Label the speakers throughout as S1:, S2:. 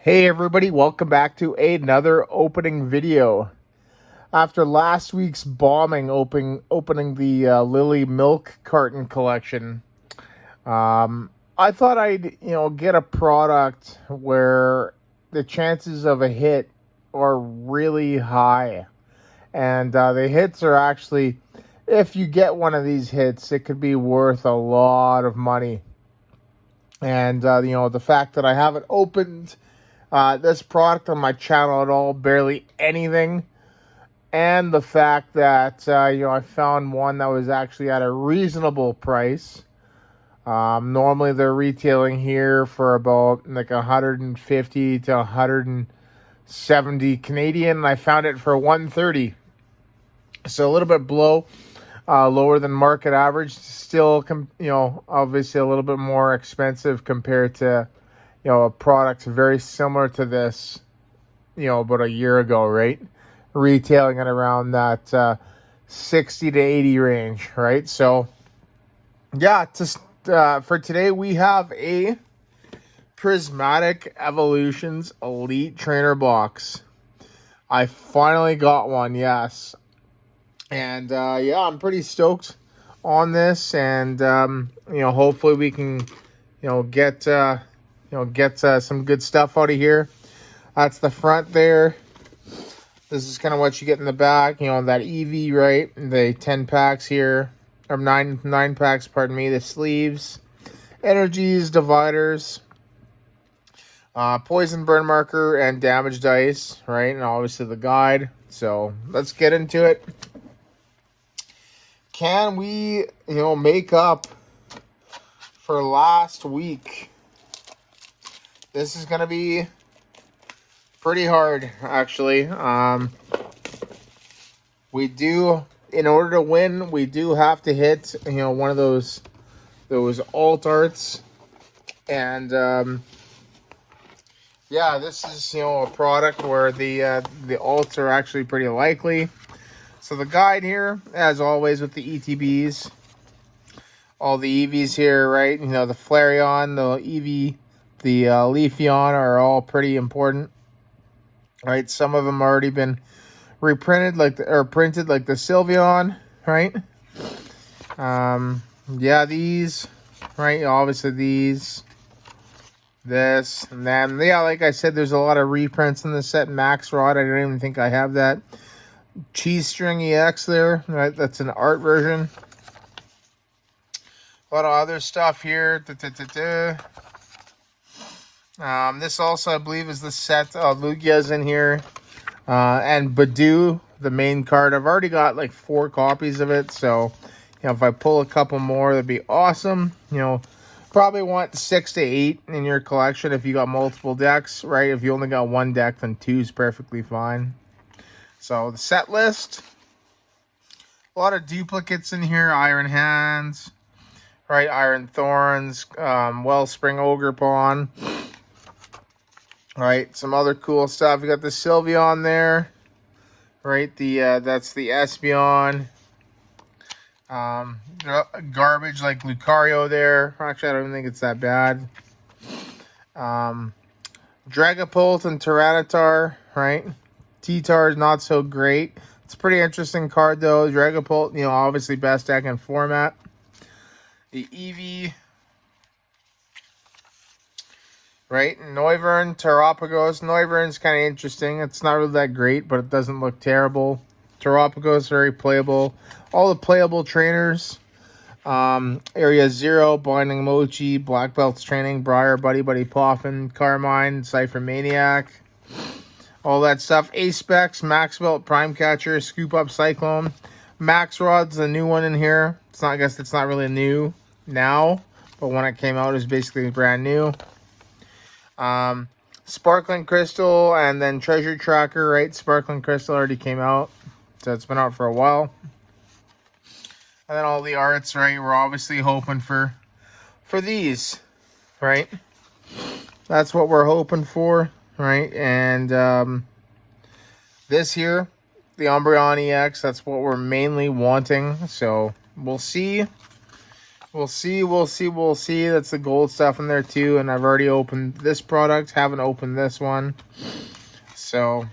S1: Hey everybody, welcome back to another opening video. After last week's bombing opening the Lily Milk Carton collection, I thought I'd get a product where the chances of a hit are really high, and the hits are actually, if you get one of these hits, it could be worth a lot of money. And the fact that I haven't opened this product on my channel at all, barely anything, and the fact that I found one that was actually at a reasonable price. Normally they're retailing here for about like 150 to 170 Canadian, and I found it for 130. So a little bit lower than market average. Still, obviously a little bit more expensive compared to a product very similar to this, about a year ago, right? Retailing at around that 60 to 80 range, right? So, yeah, for today, we have a Prismatic Evolutions Elite Trainer box. I finally got one, yes. And, yeah, I'm pretty stoked on this. And, hopefully we can, get some good stuff out of here. That's the front there. This is kind of what you get in the back. That Eevee, right? The 10 packs here. Or nine packs, pardon me. The sleeves. Energies, dividers. Poison burn marker and damage dice, right? And obviously the guide. So, let's get into it. Can we, make up for last week? This is going to be pretty hard, actually. We do, in order to win, we do have to hit, one of those alt arts. And, yeah, this is, a product where the alts are actually pretty likely. So the guide here, as always with the ETBs, all the Eevees here, right? The Flareon, the Eevee, the Leafeon are all pretty important. Right, some of them already been reprinted, or printed, like the Sylveon, right? Yeah, these, right? Obviously these, this, and then, yeah, like I said, there's a lot of reprints in the set. Max Rod, I don't even think I have that. Cheese String EX there, right? That's an art version. A lot of other stuff here. This also, I believe, is the set. Lugia's in here. And Badoo, the main card. I've already got like 4 copies of it. So, if I pull a couple more, that'd be awesome. Probably want 6 to 8 in your collection if you got multiple decks, right? If you only got one deck, then 2 is perfectly fine. So, the set list. A lot of duplicates in here. Iron Hands, right? Iron Thorns, Wellspring Ogerpon. Right, some other cool stuff. You got the Sylveon there, right? That's the Espeon. Garbage like Lucario there. Actually, I don't even think it's that bad. Dragapult and Tyranitar, right? T-Tar is not so great. It's a pretty interesting card though. Dragapult, obviously best deck in format. The Eevee. Right, Noivern, Terapagos. Noivern's kind of interesting. It's not really that great, but it doesn't look terrible. Terapagos, very playable. All the playable trainers. Area 0, Binding Mochi, Black Belts Training, Briar, Buddy Buddy Poffin, Carmine, Cypher Maniac. All that stuff. A-Specs, Max Belt, Prime Catcher, Scoop Up Cyclone. Max Rod's the new one in here. I guess it's not really new now, but when it came out, it was basically brand new. Sparkling Crystal and then Treasure Tracker, right? Sparkling Crystal already came out, so it's been out for a while. And then all the arts, right? We're obviously hoping for these, right? That's what we're hoping for, right? And this here, the Umbreon EX, that's what we're mainly wanting. So we'll see We'll see, we'll see, we'll see. That's the gold stuff in there too. And I've already opened this product. Haven't opened this one. So,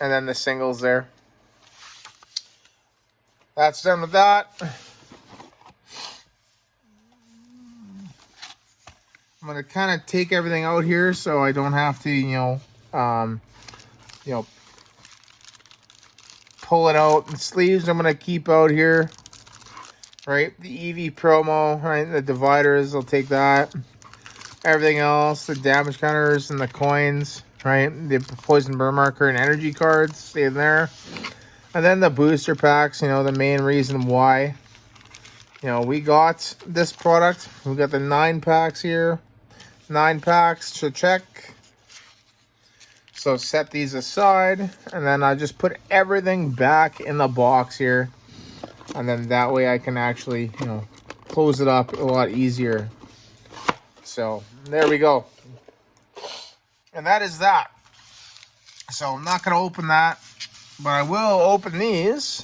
S1: and then the singles there. That's done with that. I'm going to kind of take everything out here so I don't have to, you know, pull it out. The sleeves I'm going to keep out here. Right, the Eevee promo, right, the dividers, I'll take that. Everything else, the damage counters and the coins, right, the poison burn marker and energy cards, stay in there. And then the booster packs, you know, the main reason why, you know, we got this product. We got the 9 packs here. 9 packs to check. So set these aside, and then I just put everything back in the box here. And then that way I can actually, you know, close it up a lot easier. So there we go. And that is that. So I'm not going to open that, but I will open these.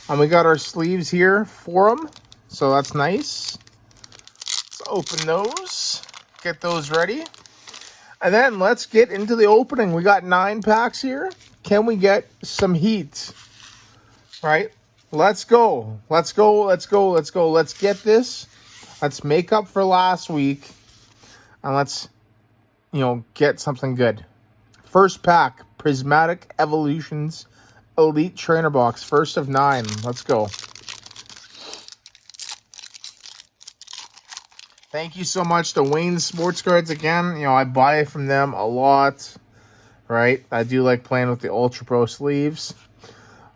S1: And we got our sleeves here for them. So that's nice. Let's open those. Get those ready. And then let's get into the opening. We got 9 packs here. Can we get some heat? Right? Let's go. Let's go. Let's go. Let's go. Let's get this. Let's make up for last week. And let's, you know, get something good. First pack, Prismatic Evolutions Elite Trainer Box. First of 9. Let's go. Thank you so much to Wayne Sports Cards again. You know, I buy from them a lot. Right? I do like playing with the Ultra Pro sleeves.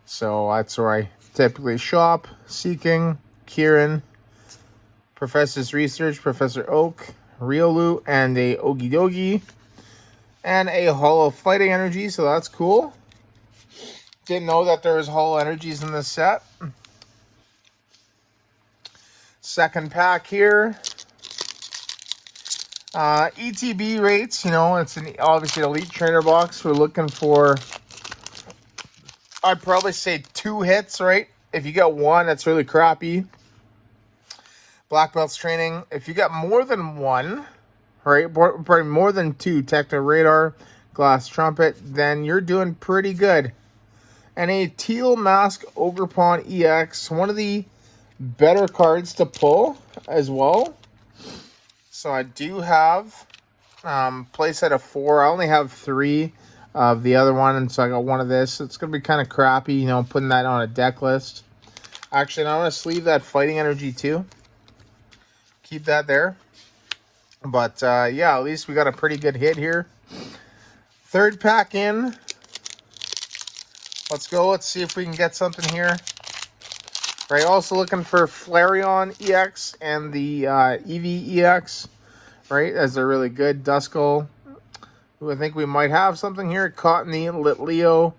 S1: So that's where I typically shop. Seeking, Kieran, Professor's Research, Professor Oak, Riolu, and a Ogie Dogie. And a Holo Fighting Energy, so that's cool. Didn't know that there was Holo Energies in this set. Second pack here. ETB rates, you know, it's obviously an Elite Trainer box. We're looking for, I'd probably say 2 hits, right? If you get 1, that's really crappy. Black Belts Training. If you get more than 1, right, probably more than 2, Techno Radar, Glass Trumpet, then you're doing pretty good. And a Teal Mask Ogerpon EX, one of the better cards to pull as well. So I do have playset of 4. I only have 3 of the other one, and so I got 1 of this. It's going to be kind of crappy, you know, putting that on a deck list. Actually, I want to sleeve that Fighting Energy too. Keep that there. But, yeah, at least we got a pretty good hit here. Third pack in. Let's go. Let's see if we can get something here. Right, also looking for Flareon EX and the Eevee EX. Right, as they're really good. Duskull, who I think we might have something here. Cottony, Litleo,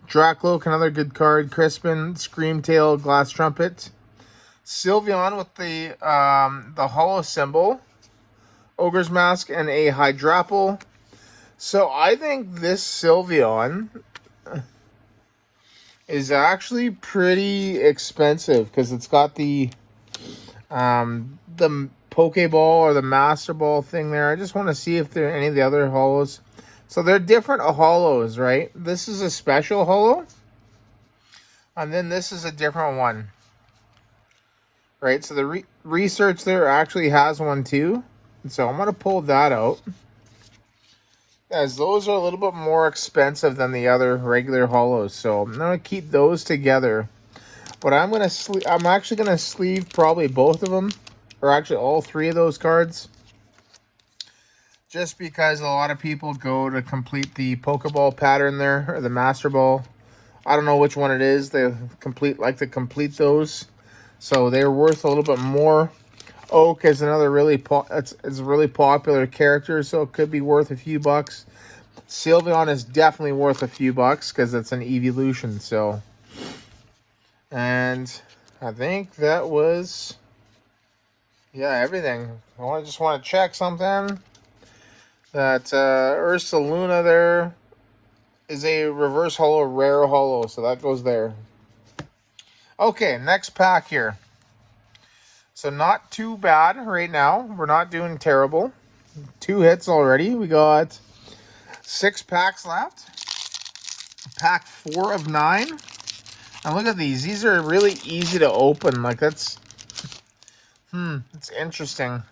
S1: Dracloak, another good card. Crispin, Screamtail, Glass Trumpet. Sylveon with the Holo symbol. Ogre's Mask, and a Hydrapple. So I think this Sylveon is actually pretty expensive because it's got the Pokeball or the Master Ball thing there. I just want to see if there are any of the other holos. So they're different holos, right? This is a special holo. And then this is a different one. Right? So the research there actually has one too. And so I'm going to pull that out, as those are a little bit more expensive than the other regular holos. So I'm going to keep those together. But I'm actually going to sleeve probably both of them, or actually all 3 of those cards, just because a lot of people go to complete the Pokeball pattern there, or the Master Ball. I don't know which one it is. They like to complete those, so they're worth a little bit more. Oak is another it's a really popular character, so it could be worth a few bucks. Sylveon is definitely worth a few bucks because it's an evolution. So, and I think that was, yeah, everything. I just want to check something. That Ursaluna there is a reverse holo, rare holo, so that goes there. Okay, next pack here. So not too bad right now. We're not doing terrible. 2 hits already. We got 6 packs left. Pack 4 of 9. And look at these. These are really easy to open. Like it's interesting.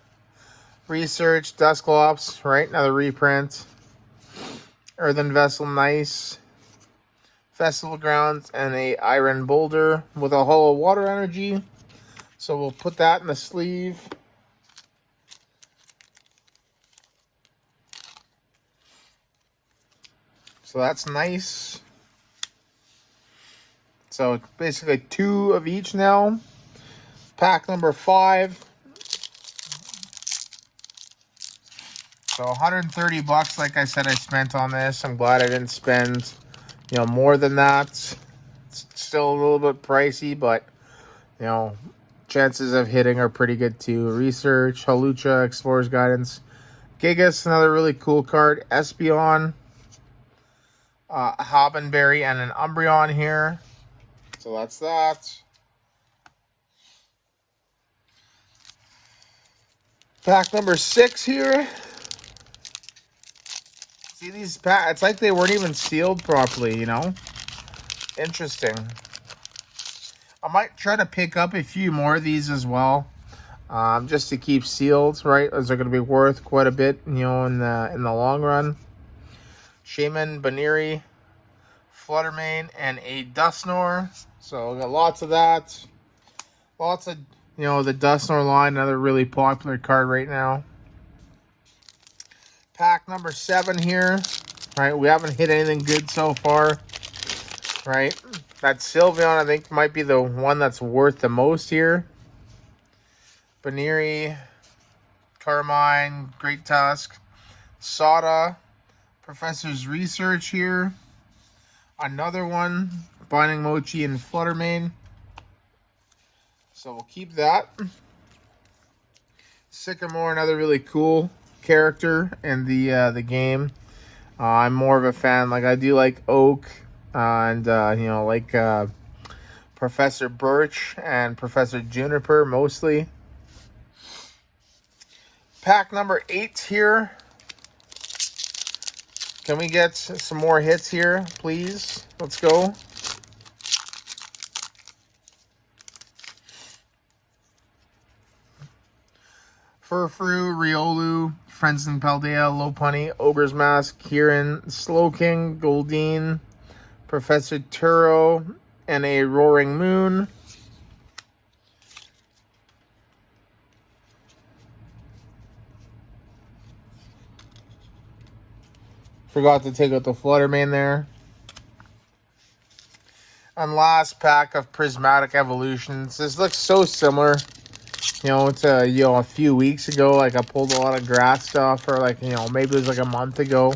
S1: Research, Dusclops, right? Another reprint. Earthen Vessel, nice. Festival Grounds, and a Iron Boulder with a Hollow Water Energy. So we'll put that in the sleeve. So that's nice. So basically 2 of each now. Pack number 5. So 130 bucks, like I said, I spent on this. I'm glad I didn't spend, more than that. It's still a little bit pricey, but, chances of hitting are pretty good too. Research, Halucha, Explorer's Guidance. Gigas, another really cool card. Espeon, Hobbenberry, and an Umbreon here. So that's that. Pack number 6 here. See these packs? It's like they weren't even sealed properly, Interesting. I might try to pick up a few more of these as well, just to keep sealed, right? As they're going to be worth quite a bit, in the long run. Shaman, Baneri, Fluttermane, and a Dusknoir. So we got lots of that. Lots of, the Dusknoir line, another really popular card right now. Pack number 7 here. Right, we haven't hit anything good so far. Right, that Sylveon I think might be the one that's worth the most here. Baneri, Carmine, Great Tusk, Sada, Professor's Research here. Another one, Binding Mochi and Fluttermane. So we'll keep that. Sycamore, another really cool character in the game. I'm more of a fan. Like I do like Oak and Professor Birch and Professor Juniper mostly. Pack number 8 here. Can we get some more hits here, please? Let's go. Furfrou, Riolu, Frenzen Paldea, Lopunny, Ogre's Mask, Kieran, Slowking, Goldeen, Professor Turo, and a Roaring Moon. Forgot to take out the Fluttermane there. And last pack of Prismatic Evolutions. This looks so similar. It's a few weeks ago, like I pulled a lot of grass stuff, or maybe it was like a month ago.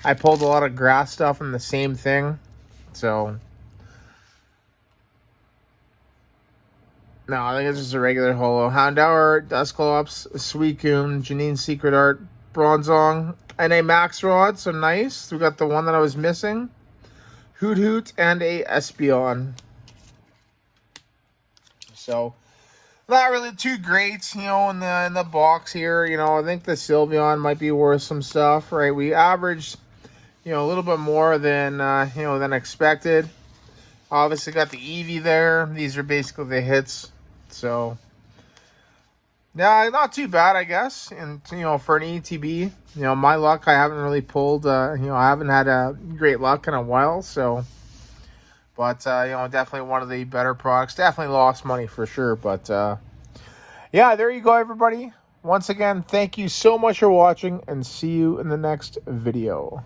S1: I pulled a lot of grass stuff and the same thing. So, no, I think it's just a regular holo. Houndour, Dusclops, Suicune, Janine Secret Art, Bronzong, and a Max Rod. So nice. We got the one that I was missing. Hoot Hoot and a Espeon. So, not really too great, in the box here. I think the Sylveon might be worth some stuff, right? We averaged, a little bit more than, than expected. Obviously got the Eevee there. These are basically the hits. So, yeah, not too bad, I guess. And, for an ETB, my luck, I haven't really pulled, I haven't had a great luck in a while. So, but, definitely one of the better products. Definitely lost money for sure. But, yeah, there you go, everybody. Once again, thank you so much for watching, and see you in the next video.